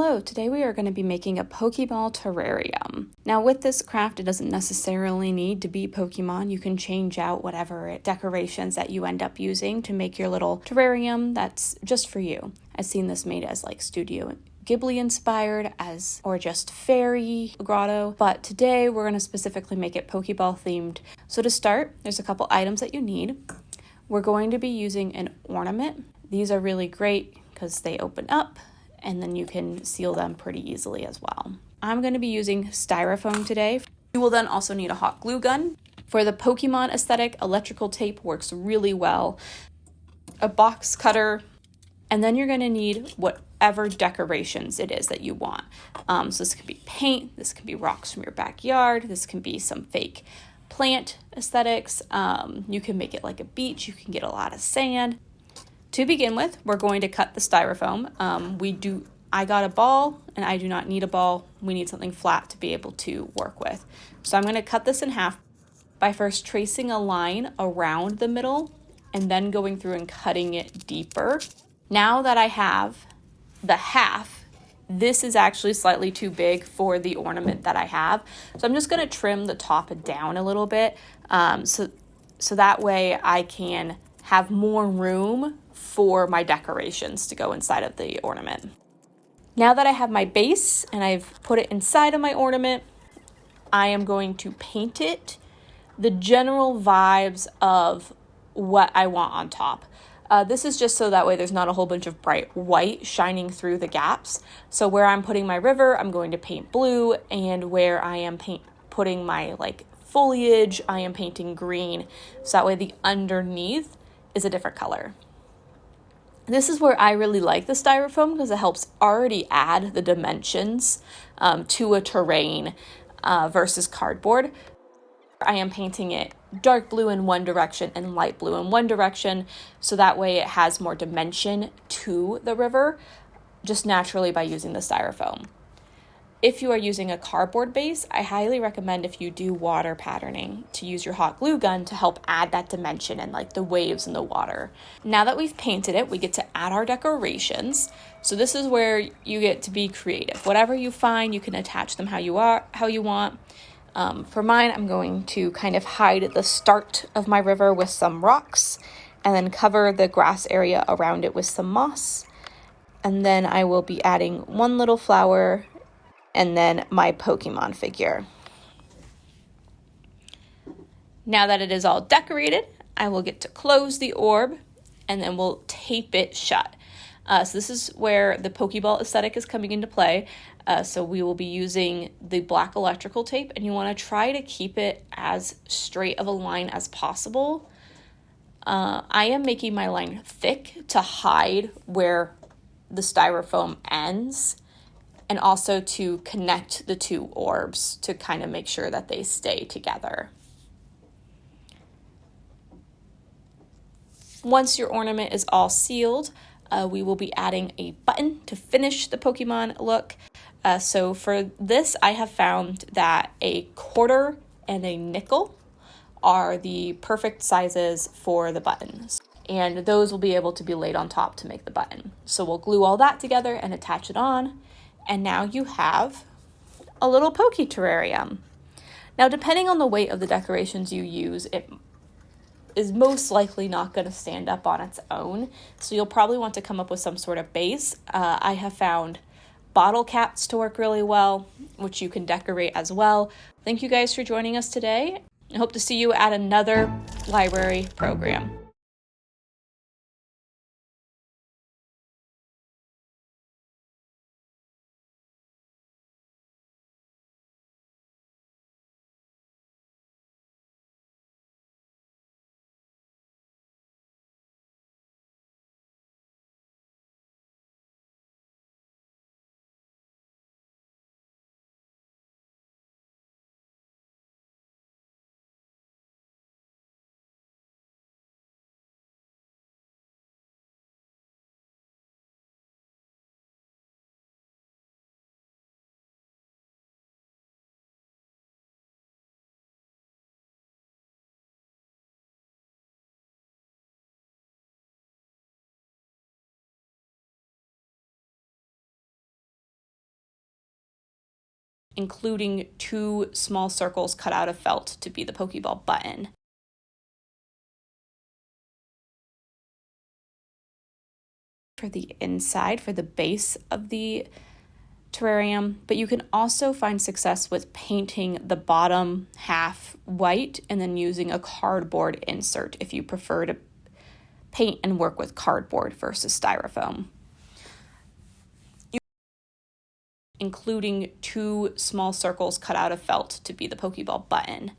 Hello, today we are going to be making a Pokeball Terrarium. Now with this craft, it doesn't necessarily need to be Pokemon. You can change out whatever decorations that you end up using to make your little terrarium that's just for you. I've seen this made as like Studio Ghibli inspired or just fairy grotto, but today we're going to specifically make it Pokeball themed. So to start, there's a couple items that you need. We're going to be using an ornament. These are really great because they open up and then you can seal them pretty easily as well. I'm going to be using Styrofoam today. You will then also need a hot glue gun. For the Pokemon aesthetic, electrical tape works really well. A box cutter, and then you're going to need whatever decorations it is that you want. So this can be paint, this can be rocks from your backyard, this can be some fake plant aesthetics. You can make it like a beach, you can get a lot of sand. To begin with, we're going to cut the styrofoam. I got a ball and I do not need a ball. We need something flat to be able to work with. So I'm going to cut this in half by first tracing a line around the middle and then going through and cutting it deeper. Now that I have the half, this is actually slightly too big for the ornament that I have. So I'm just going to trim the top down a little bit so that way I can have more room for my decorations to go inside of the ornament. Now that I have my base and I've put it inside of my ornament, I am going to paint it the general vibes of what I want on top. This is just so that way there's not a whole bunch of bright white shining through the gaps. So where I'm putting my river, I'm going to paint blue, and where I am putting my foliage, I am painting green. So that way the underneath is a different color. This is where I really like the styrofoam because it helps already add the dimensions to a terrain versus cardboard. I am painting it dark blue in one direction and light blue in one direction, so that way it has more dimension to the river just naturally by using the styrofoam. If you are using a cardboard base, I highly recommend, if you do water patterning, to use your hot glue gun to help add that dimension and the waves in the water. Now that we've painted it, we get to add our decorations. So this is where you get to be creative. Whatever you find, you can attach them how you want. For mine, I'm going to kind of hide the start of my river with some rocks and then cover the grass area around it with some moss. And then I will be adding one little flower and then my Pokemon figure. Now that it is all decorated, I will get to close the orb and then we'll tape it shut. So this is where the Pokeball aesthetic is coming into play. So we will be using the black electrical tape, and you want to try to keep it as straight of a line as possible. I am making my line thick to hide where the styrofoam ends, and also to connect the two orbs to kind of make sure that they stay together. Once your ornament is all sealed, we will be adding a button to finish the Pokemon look. So for this, I have found that a quarter and a nickel are the perfect sizes for the buttons. And those will be able to be laid on top to make the button. So we'll glue all that together and attach it on. And now you have a little Poke Terrarium. Now, depending on the weight of the decorations you use, it is most likely not going to stand up on its own. So you'll probably want to come up with some sort of base. I have found bottle caps to work really well, which you can decorate as well. Thank you guys for joining us today. I hope to see you at another library program. including 2 small circles cut out of felt to be the Pokeball button. For the inside, for the base of the terrarium, but you can also find success with painting the bottom half white and then using a cardboard insert if you prefer to paint and work with cardboard versus styrofoam. Including 2 small circles cut out of felt to be the Pokeball button.